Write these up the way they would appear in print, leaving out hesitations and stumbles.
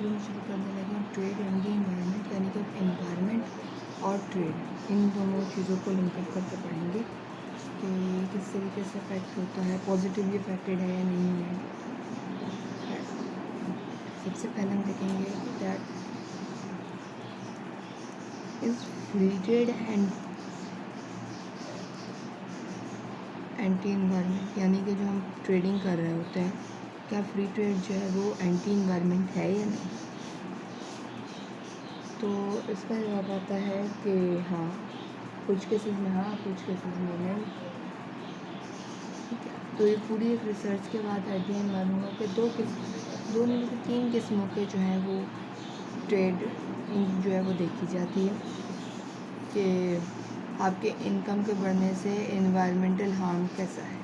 शुरू करने लगे हैं ट्रेड एंड द एनवायरनमेंट, यानी कि एनवायरनमेंट और ट्रेड इन दोनों चीज़ों को लिंकअप करके पढ़ेंगे कि किस तरीके से अफेक्ट होता है, पॉजिटिवली अफेक्टेड है या नहीं है। सबसे पहले हम देखेंगे that is free trade and anti environment, यानी कि जो हम ट्रेडिंग कर रहे होते हैं, क्या फ्री ट्रेड जो है वो एंटी इन्वायरमेंट है या नहीं। तो इसका जवाब आता है कि हाँ, कुछ केसेस में हाँ, कुछ केसेस में नहीं। ठीक है, तो ये पूरी एक रिसर्च के बाद एट द एंड मालूम हो कि दो नहीं बल्कि 3 किस्मों के जो हैं वो ट्रेड जो है वो देखी जाती है कि आपके इनकम के बढ़ने से एनवायरमेंटल हार्म कैसा है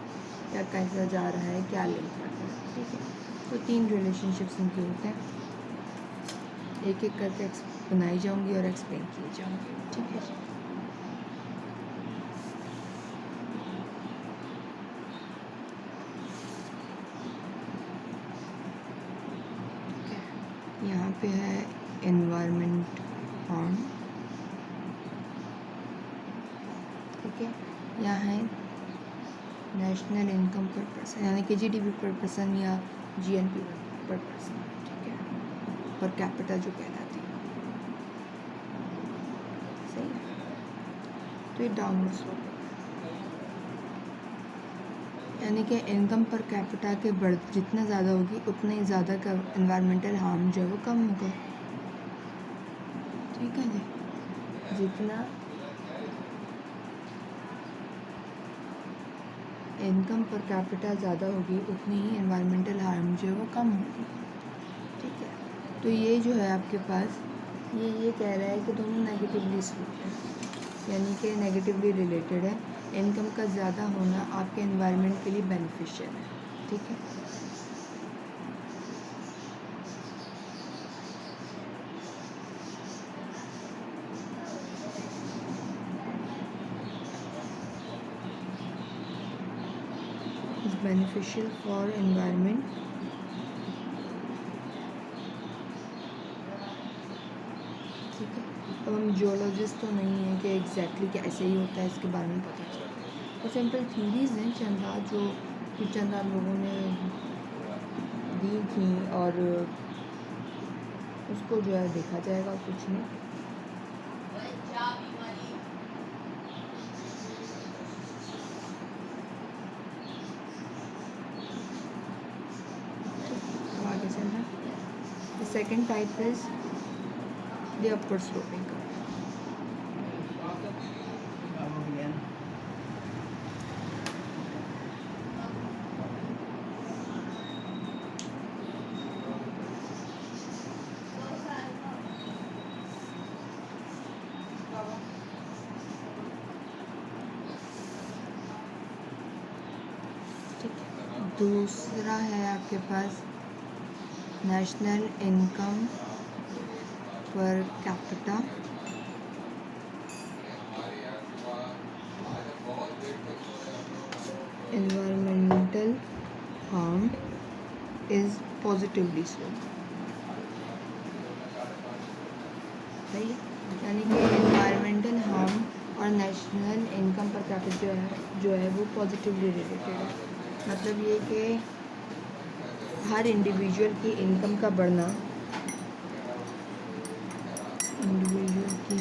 या कैसा जा रहा है, क्या लिंक रखा है। ठीक है, तो 3 रिलेशनशिप्स इनके होते हैं, एक एक करके बनाई जाऊंगी और एक्सप्लेन की जाऊंगी। ठीक है जी। यहाँ पे है एनवायरमेंट हार्म, ठीक है। यहाँ है नेशनल इनकम पर पर्सन, यानी कि जीडीपी पर पर्सन या जीएनपी पर पर्सन, ठीक है, पर कैपिटा जो कहलाती है। सही है, तो ये डाउनवर्ड स्लोप है, यानी कि इनकम पर कैपिटा के बढ़ जितना ज़्यादा होगी उतना ही ज़्यादा का एनवायरमेंटल हार्म जो है वो कम होगा। ठीक है जी, जितना इनकम पर कैपिटा ज़्यादा होगी उतनी ही एनवायरमेंटल हार्म जो है वो कम होगी। ठीक है, तो ये जो है आपके पास ये कह रहा है कि दोनों नेगेटिवली स्लोप है, यानी कि नेगेटिवली रिलेटेड है। इनकम का ज़्यादा होना आपके एनवायरनमेंट के लिए बेनिफिशियल है। ठीक है, इज बेनिफिशियल फॉर एनवायरनमेंट ठीक है। अब हम जियोलॉजिस्ट तो नहीं है कि एग्जैक्टली कैसे ही होता है इसके बारे में पता चलता, और सिंपल थीरीज़ हैं चंदा जो कि चंदा लोगों ने दी थी और उसको जो है देखा जाएगा, कुछ नहीं। आगे चल रहा है। The second type is the upper sloping curve. दूसरा है आपके पास national income per capita, environmental harm is positively slope. सही है, यानी कि एनवायरमेंटल हार्म और नेशनल इनकम पर कैपिटा जो है वो पॉजिटिवली रिलेटेड है। मतलब ये कि हर इंडिविजुअल की इनकम का बढ़ना, इंडिविजुअल की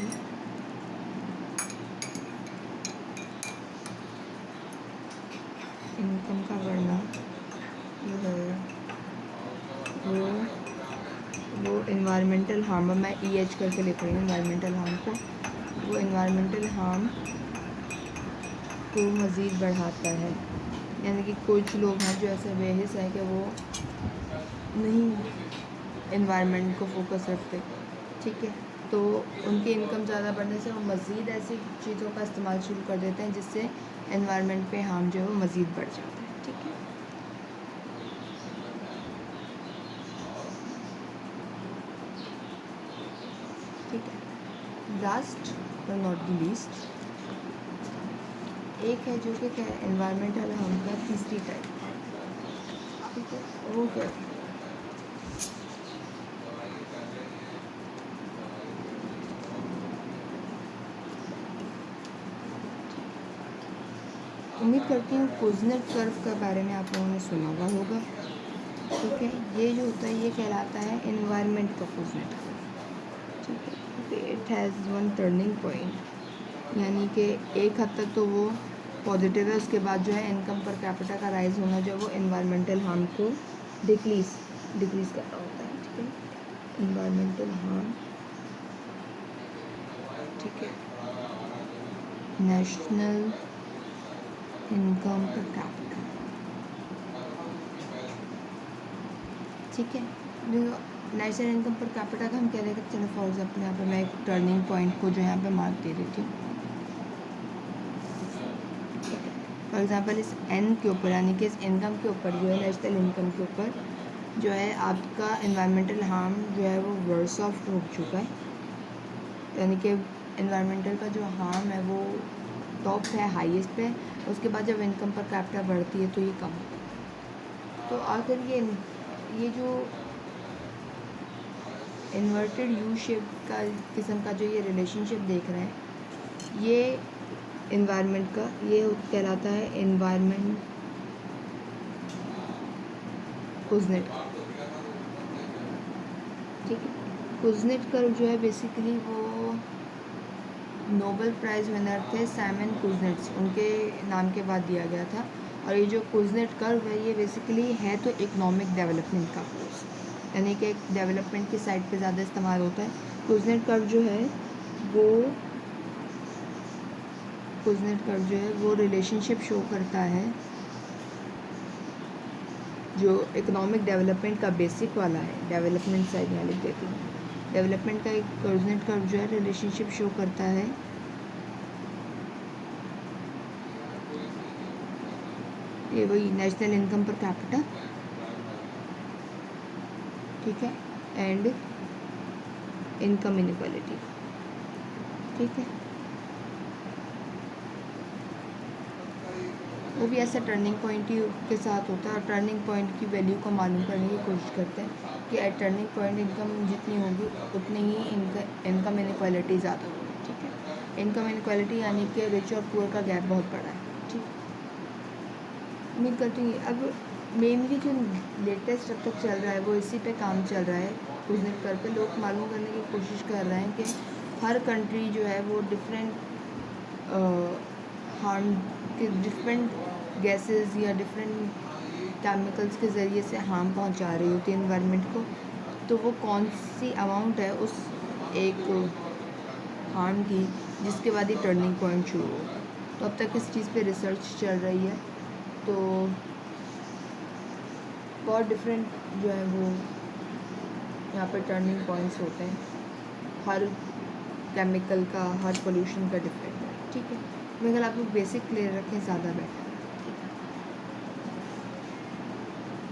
इनकम का बढ़ना जो है वो एनवायरमेंटल हार्म, मैं EH करके लिख रही हूँ एनवायरमेंटल हार्म को, वो एनवायरमेंटल हार्म को मज़ीद बढ़ाता है। यानी कि कुछ लोग हैं जो ऐसे बेहिस हैं कि वो नहीं एनवायरनमेंट को फोकस रखते। ठीक है, तो उनकी इनकम ज़्यादा बढ़ने से वो मज़ीद ऐसी चीज़ों का इस्तेमाल शुरू कर देते हैं जिससे एनवायरनमेंट पे हार्म जो है वो मज़ीद बढ़ जाता है। ठीक है, ठीक है। Last but not the least एक है जो कि क्या है एनवायरमेंटल हार्म का तीसरी टाइप। ठीक है, वो क्या है उम्मीद करती हूँ कुज़नेट कर्व के बारे में आप लोगों ने सुना हुआ होगा। ठीक है, ये जो होता है ये कहलाता है एनवायरनमेंट का कुज़नेट कर्व। ठीक है, it has one turning point, यानी कि एक हद तक तो वो पॉजिटिव है, उसके बाद जो है इनकम पर कैपिटा का राइज होना जो है वो एनवायरमेंटल हार्म को डिक्रीज़ कर रहा होता है। ठीक है, एनवायरमेंटल हार्म, ठीक है, नेशनल इनकम पर कैपिटा। ठीक है, जो नेशनल इनकम पर कैपिटा का हम कह रहे हैं, चलो फॉर एग्जाम्पल यहाँ पे मैं एक टर्निंग पॉइंट को जो है यहाँ पे मार्क दे देती हूँ। फॉर एग्जांपल इस एन के ऊपर, यानी कि इस इनकम के ऊपर जो है, नेशनल इनकम के ऊपर जो है आपका एनवायरमेंटल हार्म जो है वो वर्स ऑफ हो चुका है, यानी कि एनवायरमेंटल का जो हार्म है वो टॉप है, हाईएस्ट पे। उसके बाद जब इनकम पर कैपिटा बढ़ती है तो ये कम होता है। तो आखिर ये जो इन्वर्टेड यू शेप का किस्म का जो ये रिलेशनशिप देख रहे हैं, ये एनवायरनमेंट का ये कहलाता है एनवायरनमेंट कुज़नेट। ठीक है, कुज़नेट कर्व जो है बेसिकली वो नोबेल प्राइज़ विनर थे साइमन कुज़नेट्स, उनके नाम के बाद दिया गया था। और ये जो कुज़नेट कर्व है ये बेसिकली है तो इकोनॉमिक डेवलपमेंट का कोर्स, यानी कि एक डेवलपमेंट की साइड पे ज़्यादा इस्तेमाल होता है। कुज़नेट कर्व जो है वो रिलेशनशिप शो करता है जो इकोनॉमिक डेवलपमेंट का बेसिक वाला है। डेवलपमेंट साइड में लिख देती हूँ, डेवलपमेंट का एक कुज़नेट कर्व जो है रिलेशनशिप शो करता है ये वही नेशनल इनकम पर कैपिटा, ठीक है, एंड इनकम इनइक्वालिटी। ठीक है, वो भी ऐसा टर्निंग पॉइंट ही के साथ होता है, और टर्निंग पॉइंट की वैल्यू को मालूम करने की कोशिश करते हैं कि एट टर्निंग पॉइंट इनकम जितनी होगी उतनी ही इनकम इनइक्वालिटी ज़्यादा होगी। ठीक है, इनकम इनइक्वालिटी यानी कि रिच और पुअर का गैप बहुत बड़ा है। ठीक, उम्मीद करती हूँ अब मेनली जो लेटेस्ट अब तक चल रहा है वो इसी पे काम चल रहा है। कुज़नेट कर्व पे लोग मालूम करने की कोशिश कर रहे हैं कि हर कंट्री जो है वो डिफरेंट हार्म के डिफरेंट गैसेस या डिफरेंट केमिकल्स के ज़रिए से हार्म पहुंचा रही होती है एनवायरनमेंट को, तो वो कौन सी अमाउंट है उस एक हार्म की जिसके बाद ही टर्निंग पॉइंट शुरू हो। तो अब तक इस चीज़ पे रिसर्च चल रही है, तो बहुत डिफरेंट जो है वो यहाँ पर टर्निंग पॉइंट्स होते हैं, हर केमिकल का, हर पोल्यूशन का डिफरेंट है। ठीक है, मेरे ख्याल आप लोग बेसिक क्लियर रखें ज़्यादा बेटर।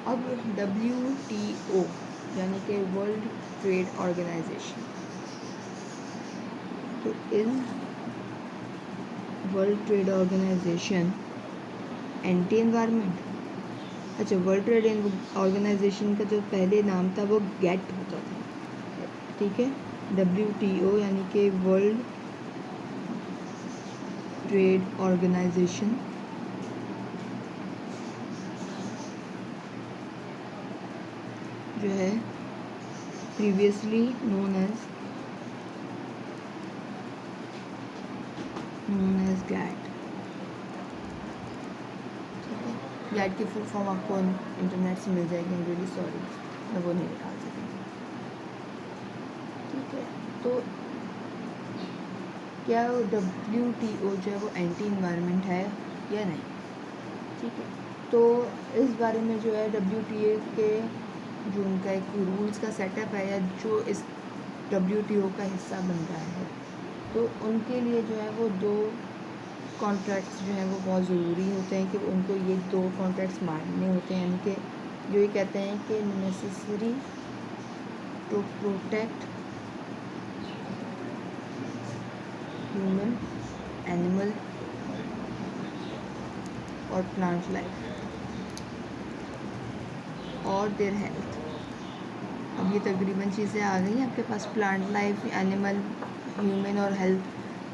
अब WTO यानी कि वर्ल्ड ट्रेड ऑर्गेनाइजेशन, तो in World Trade Organization anti environment, अच्छा वर्ल्ड ट्रेड ऑर्गेनाइजेशन का जो पहले नाम था वो गेट होता था। ठीक है, WTO यानी कि वर्ल्ड ट्रेड ऑर्गेनाइजेशन जो है previously known as GATT. GATT की फुल फॉर्म आपको इंटरनेट से मिल जाएगी, रियली सॉरी मैं वो नहीं निकाल सकती। ठीक है, तो क्या WTO जो है वो एंटी इन्वायरमेंट है या नहीं? ठीक है, तो इस बारे में जो है WTO के जो उनका एक रूल्स का सेटअप है या जो इस WTO का हिस्सा बन रहा है, तो उनके लिए जो है वो 2 कॉन्ट्रैक्ट्स जो हैं वो बहुत ज़रूरी होते हैं कि उनको ये 2 कॉन्ट्रैक्ट्स मानने होते हैं, यानी कि जो ये कहते हैं कि necessary to protect human, animal और प्लांट लाइफ और देयर हेल्थ। अब ये तकरीबन चीज़ें आ गई आपके पास, प्लांट लाइफ, एनिमल, ह्यूमन और हेल्थ,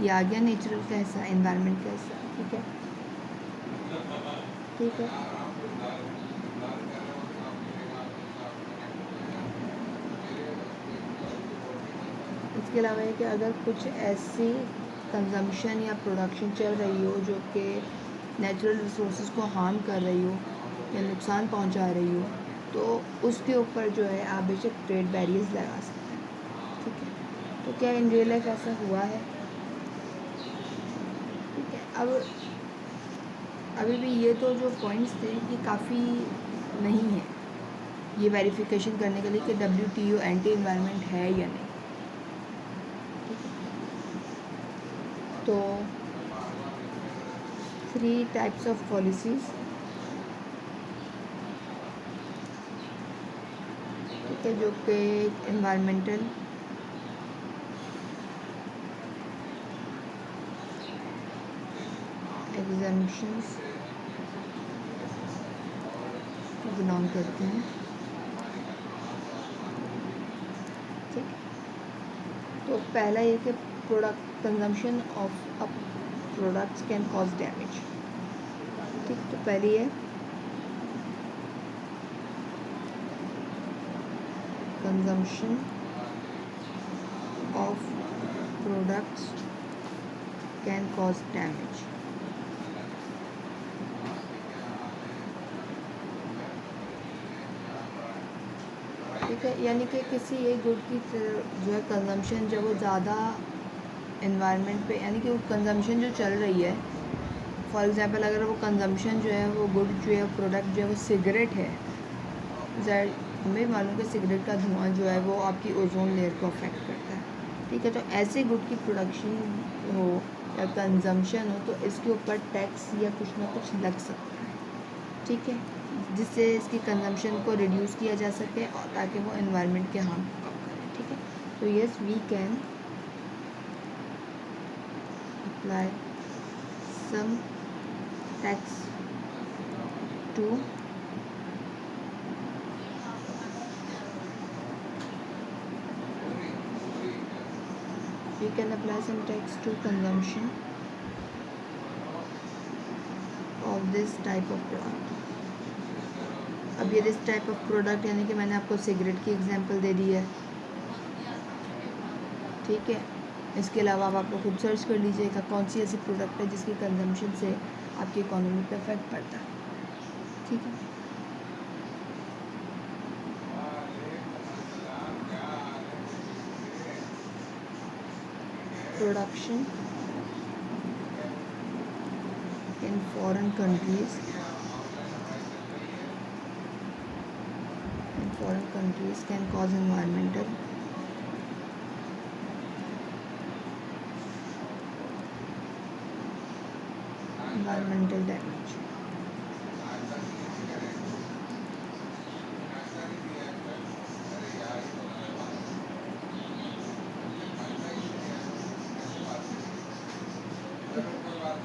ये आ गया नेचुरल का हिस्सा, एनवायरनमेंट का हिस्सा। ठीक है, ठीक है। इसके अलावा है कि अगर कुछ ऐसी कंजम्पशन या प्रोडक्शन चल रही हो जो कि नेचुरल रिसोर्सेज को हार्म कर रही हो या नुकसान पहुंचा रही हो, तो उसके ऊपर जो है आप बेशक ट्रेड बैरियर्स लगा सकते हैं। ठीक है, तो क्या इन रियल लाइफ ऐसा हुआ है? ठीक है, अब अभी भी ये तो जो पॉइंट्स थे ये काफ़ी नहीं है ये वेरिफिकेशन करने के लिए कि WTO एंटी एनवायरनमेंट है या नहीं। तो 3 टाइप्स ऑफ पॉलिसीज़, ठीक है, जो कि एनवायरमेंटल, एग्जम्पशंस बिलोंग करते हैं। ठीक, तो पहला ये कि product consumption of products can cause damage. ठीक, तो पहली है consumption of products can cause damage. ठीक है, यानी कि किसी एक गुड की जो है कंजम्पशन जब वो ज़्यादा एनवायरनमेंट पे, यानी कि वो कंजम्पशन जो चल रही है, फॉर एग्जांपल अगर वो कंजम्पशन जो है वो गुड जो है प्रोडक्ट जो है वो सिगरेट है, हमें मालूम कि सिगरेट का धुआं जो है वो आपकी ओजोन लेयर को अफेक्ट करता है। ठीक है, तो ऐसे गुड की प्रोडक्शन हो या कंजम्पशन हो तो इसके ऊपर टैक्स या कुछ ना कुछ लग सकता है। ठीक है, जिससे इसकी कंजम्पशन को रिड्यूस किया जा सके और ताकि वो एनवायरनमेंट के हार्म को कम करे। ठीक है, तो yes we can apply some tax to consumption of this type of product। अब ये दिस टाइप ऑफ प्रोडक्ट यानी कि मैंने आपको सिगरेट की एग्जांपल दे दी है। ठीक है, इसके अलावा आप आपको खुद सर्च कर लीजिएगा कौन सी ऐसी प्रोडक्ट है जिसकी कंजम्पशन से आपकी इकोनॉमी पे इफेक्ट पड़ता है। ठीक है, production in foreign countries can cause environmental damage।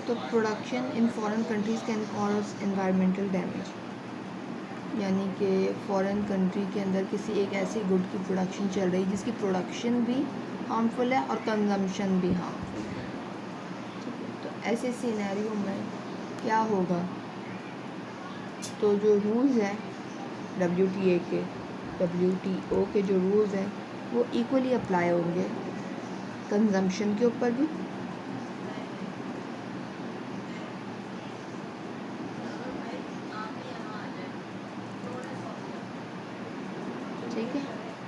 तो production in foreign countries can cause environmental damage, यानी कि फॉरेन कंट्री के अंदर किसी एक ऐसी गुड की प्रोडक्शन चल रही जिसकी प्रोडक्शन भी हार्मफुल है और कंजम्पशन भी हार्मफुल है। ठीक है, तो ऐसे सिनेरियो में क्या होगा, तो जो रूल्स हैं WTO के जो रूल्स हैं वो इक्वली अप्लाई होंगे कंजम्पशन के ऊपर भी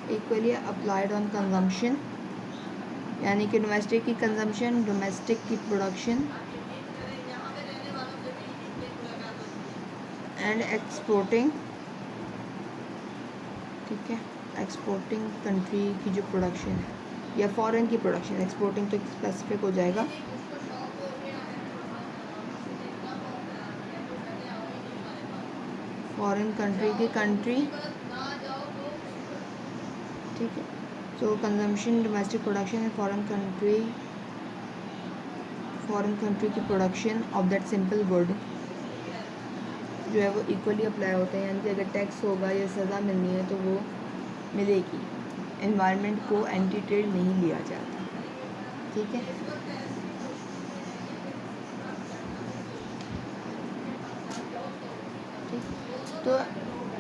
इक्वली अप्लाइड ऑन कंजम्पशन, यानी कि डोमेस्टिक की कंजम्पशन, डोमेस्टिक की प्रोडक्शन एंड एक्सपोर्टिंग। ठीक है, एक्सपोर्टिंग कंट्री की जो प्रोडक्शन है या फॉरेन की प्रोडक्शन, एक्सपोर्टिंग तो स्पेसिफिक हो जाएगा। फॉरेन कंट्री की कंट्री। ठीक है, so consumption, domestic production and foreign country की production of that simple good जो है वो इक्वली अप्लाई होते हैं, यानी कि अगर टैक्स होगा या सज़ा मिलनी है तो वो मिलेगी। एनवायरनमेंट को एंटी ट्रेड नहीं लिया जाता। ठीक है, तो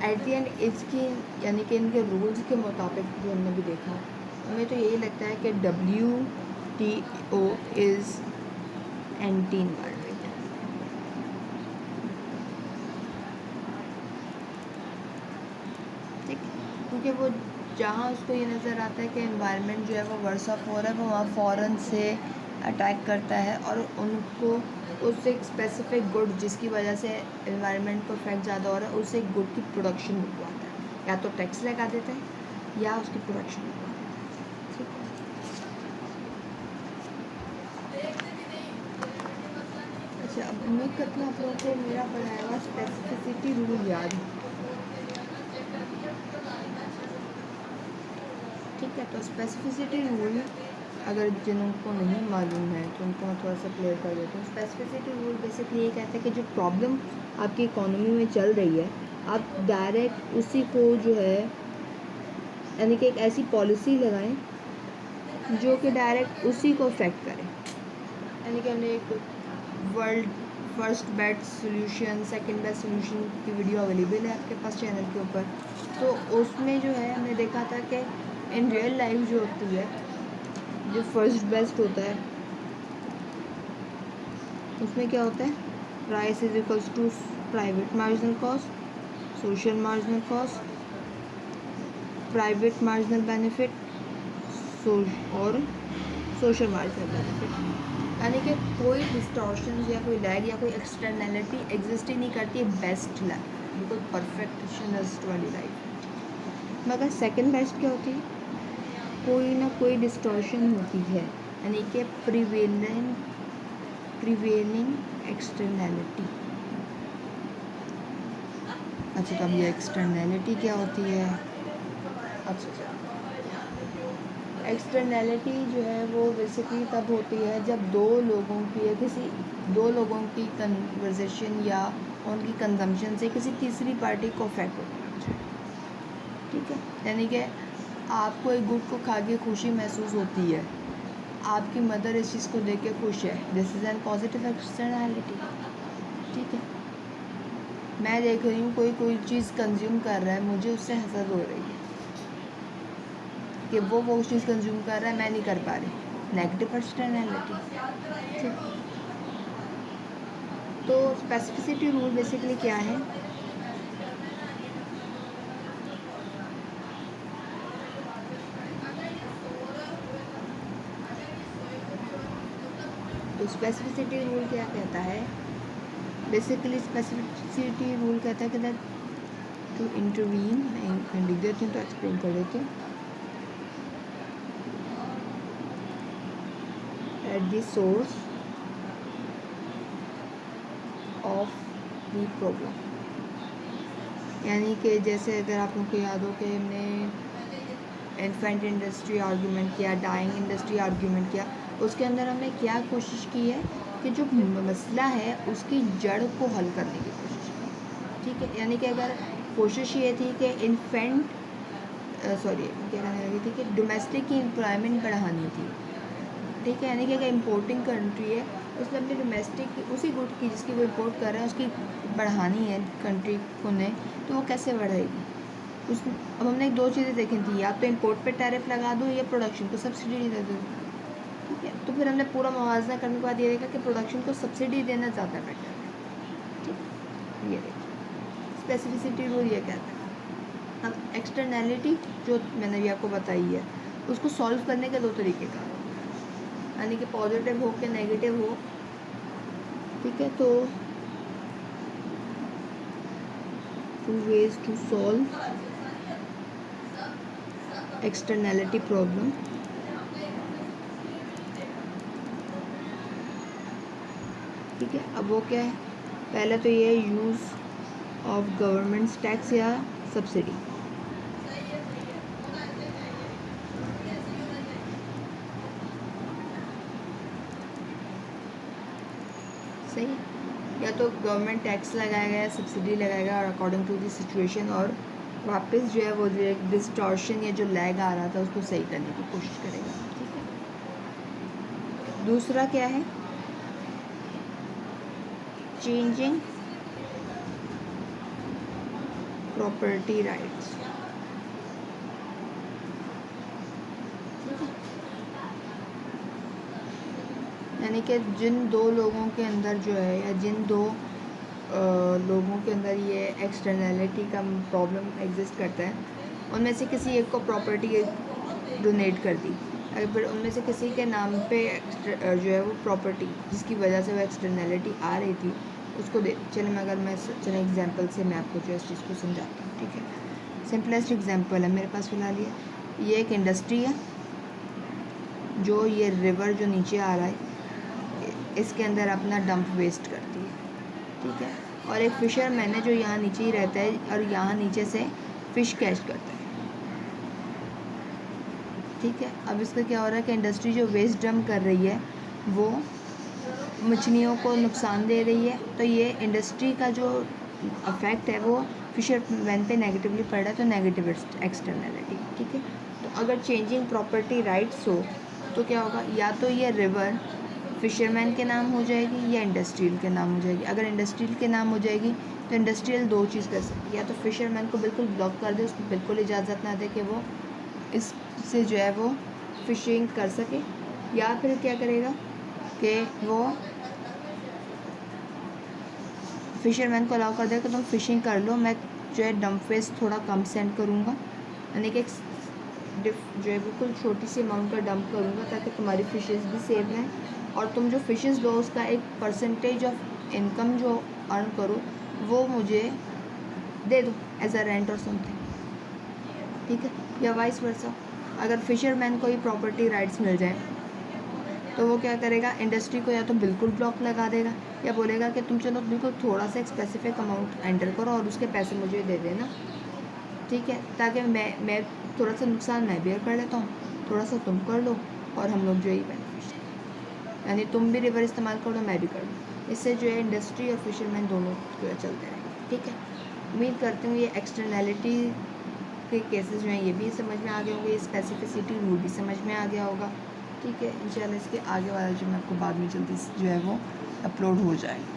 एट दी एंड इसकी यानी कि इनके रूल्स के मुताबिक जो हमने भी देखा, हमें तो यही लगता है कि WTO इज़ एंटी इन्वायरमेंट। ठीक, क्योंकि वो जहाँ उसको ये नज़र आता है कि इन्वायरमेंट जो है वो वर्स ऑफ हो रहा है, वो वहाँ फ़ौरन से अटैक करता है और उनको उससे एक स्पेसिफिक गुड जिसकी वजह से इन्वायरमेंट को इफेक्ट ज़्यादा हो रहा है, उससे एक गुड की प्रोडक्शन रुकवाता है, या तो टैक्स लगा देता है या उसकी प्रोडक्शन रुकवा देता है। ठीक है, अच्छा, अब उम्मीद करती हूँ आप लोगों को मेरा पढ़ाया हुआ स्पेसिफिसिटी रूल याद है। ठीक है, तो स्पेसिफिसिटी रूल अगर जिनको नहीं मालूम है तो उनको मैं थोड़ा सा क्लियर कर देता हूँ। स्पेसिफिसिटी रूल बेसिकली ये कहता है कि जो प्रॉब्लम आपकी इकोनॉमी में चल रही है, आप डायरेक्ट उसी को जो है यानी कि एक ऐसी पॉलिसी लगाएं जो कि डायरेक्ट उसी को अफेक्ट करे। यानी कि हमने एक world first best solution, second best solution की वीडियो अवेलेबल है आपके पास चैनल के ऊपर। तो उसमें जो है हमने देखा था कि इन रियल लाइफ जो होती है, जो फर्स्ट बेस्ट होता है उसमें क्या होता है, price is equals to private marginal cost, social marginal cost, private marginal benefit और सोशल मार्जिनल बेनिफिट। यानी कि कोई डिस्टॉर्शन या कोई लैग या कोई एक्सटर्नैलिटी एग्जिस्ट ही नहीं करती है बेस्ट लाइफ, बिल्कुल परफेक्शनिस्ट वाली लाइफ। मगर सेकंड बेस्ट क्या होती है, कोई ना कोई डिस्टॉर्शन होती है, यानी कि प्रिवेलिंग एक्सटर्नैलिटी। अच्छा, तो अब ये एक्सटर्नैलिटी क्या होती है? अच्छा, एक्सटर्नैलिटी जो है वो बेसिकली तब होती है जब दो लोगों की या किसी दो लोगों की कन्वर्सेशन या उनकी कंजम्पशन से किसी तीसरी पार्टी को अफेक्ट होता है। ठीक है, यानी कि आपको एक गुड को खा के खुशी महसूस होती है, आपकी मदर इस चीज़ को देख के खुश है, this is an positive externality. ठीक है, मैं देख रही हूँ कोई चीज़ कंज्यूम कर रहा है, मुझे उससे हसद हो रही है कि वो चीज़ कंज्यूम कर रहा है, मैं नहीं कर पा रही, नेगेटिव एक्सटर्नैलिटी। ठीक, तो स्पेसिफिसिटी रूल बेसिकली क्या है? तो स्पेसिफिसिटी रूल क्या कहता है? बेसिकली स्पेसिफिसिटी रूल कहता है कि दैट टू इंटरवीन, मैं लिख देती हूँ तो एक्सप्लेन कर देती हूँ, at the source of the problem. यानी कि जैसे अगर आप लोगों को याद हो कि हमने इन्फेंट इंडस्ट्री आर्ग्यूमेंट किया, डाइंग इंडस्ट्री आर्ग्यूमेंट किया, उसके अंदर हमने क्या कोशिश की है कि जो मसला है उसकी जड़ को हल करने की कोशिश की। ठीक है, यानी कि अगर कोशिश ये थी कि क्या कहने लगी थी कि डोमेस्टिक की एम्प्लॉयमेंट बढ़ानी थी। ठीक है, यानी कि अगर इम्पोर्टिंग कंट्री है उसने अपने डोमेस्टिक उसी गुड की जिसकी वो इम्पोर्ट कर रहे हैं उसकी बढ़ानी है कंट्री को ने, तो वो कैसे बढ़ेगी? उस अब हमने दो चीज़ें देखी थी, या तो इम्पोर्ट पे टैरिफ लगा दो या प्रोडक्शन को सब्सिडी दे दो। ठीक है, तो फिर हमने पूरा मुआवजा करने के बाद ये देखा कि प्रोडक्शन को सब्सिडी देना ज़्यादा बेटर है। ठीक, ये देखिए स्पेसिफिसिटी रूल ये कहता है। अब एक्सटर्नैलिटी जो मैंने भी आपको बताई है, उसको सॉल्व करने के दो तरीके का, यानी कि पॉजिटिव हो के नेगेटिव हो। ठीक है, तो 2 ways to solve externality problem. ठीक है, अब वो क्या है? पहले तो ये यूज़ ऑफ गवर्नमेंट्स टैक्स या सब्सिडी। सही है, या तो गवर्नमेंट टैक्स लगाएगा या सब्सिडी लगाएगा और अकॉर्डिंग टू द सिचुएशन, और वापस जो है वो जो एक डिस्टॉर्शन या जो लैग आ रहा था उसको सही करने की कोशिश करेगा। ठीक है, दूसरा क्या है? Changing property rights. यानी कि जिन दो लोगों के अंदर जो है, या जिन दो लोगों के अंदर ये एक्सटर्नैलिटी का प्रॉब्लम एग्जिस्ट करता है, उनमें से किसी एक को प्रॉपर्टी डोनेट कर दी, अगर उनमें से किसी के नाम पे जो है वो प्रॉपर्टी जिसकी वजह से वो एक्सटर्नैलिटी आ रही थी उसको दे। चले एग्जांपल से मैं आपको जो इस चीज़ को समझाता हूँ, ठीक है। सिंपलेस्ट एग्जांपल है मेरे पास फ़िलहाल ये एक इंडस्ट्री है, जो ये रिवर जो नीचे आ रहा है इसके अंदर अपना डंप वेस्ट करती है, ठीक है। और एक फ़िशरमैन है जो यहाँ नीचे ही रहता है और यहाँ नीचे से फ़िश कैच करता है, ठीक है। अब इसका क्या हो रहा है कि इंडस्ट्री जो वेस्ट डंप कर रही है वो मछलियों को नुकसान दे रही है, तो ये इंडस्ट्री का जो अफेक्ट है वो फिशरमैन पे नेगेटिवली पड़ रहा है, तो नेगेटिव एक्सटर्नैलिटी, ठीक है। तो अगर चेंजिंग प्रॉपर्टी राइट्स हो तो क्या होगा, या तो ये रिवर फिशरमैन के नाम हो जाएगी या इंडस्ट्रियल के नाम हो जाएगी। अगर इंडस्ट्रियल के नाम हो जाएगी तो इंडस्ट्रियल दो चीज़ कर सकती है, या तो फिशरमैन को बिल्कुल ब्लॉक कर दे, उसको बिल्कुल इजाज़त ना दे कि वो इससे जो है वो फ़िशिंग कर सके, या फिर क्या करेगा कि वो फ़िशरमैन को अलाउ कर देगा कि तुम फ़िशिंग कर लो, मैं जो है डंप वेस्ट थोड़ा कम सेंड करूँगा, यानी कि जो है बिल्कुल छोटी सी अमाउंट का डंप करूँगा ताकि तुम्हारी फ़िशेस भी सेव रहें, और तुम जो फ़िशेस लो उसका एक परसेंटेज ऑफ इनकम जो अर्न करो वो मुझे दे दो एज अ रेंट और समथिंग, ठीक है। या वाइस वर्सा, अगर फ़िशरमैन को ही प्रॉपर्टी राइट्स मिल जाए तो वो क्या करेगा, इंडस्ट्री को या तो बिल्कुल ब्लॉक लगा देगा या बोलेगा कि तुम चलो बिल्कुल थोड़ा सा एक स्पेसिफिक अमाउंट एंटर करो और उसके पैसे मुझे दे देना, ठीक है, ताकि मैं थोड़ा सा नुकसान मैं बेयर कर लेता हूँ, थोड़ा सा तुम कर लो और हम लोग जो है बेनिफिशियल, यानी तुम भी रिवर इस्तेमाल करो मैं भी कर लूँ। इससे जो है इंडस्ट्री और फिशरमैन दोनों जो है चलते रहेंगे, ठीक है। उम्मीद करती हूँ ये एक्सटर्नैलिटी के केसेस जो हैं ये भी समझ में आ गए होंगे, ये स्पेसिफिसिटी रूल भी समझ में आ गया होगा, ठीक है। इंशाल्लाह इसके आगे वाला जो मैं आपको बाद में जल्दी जो है वो अपलोड हो जाएगा।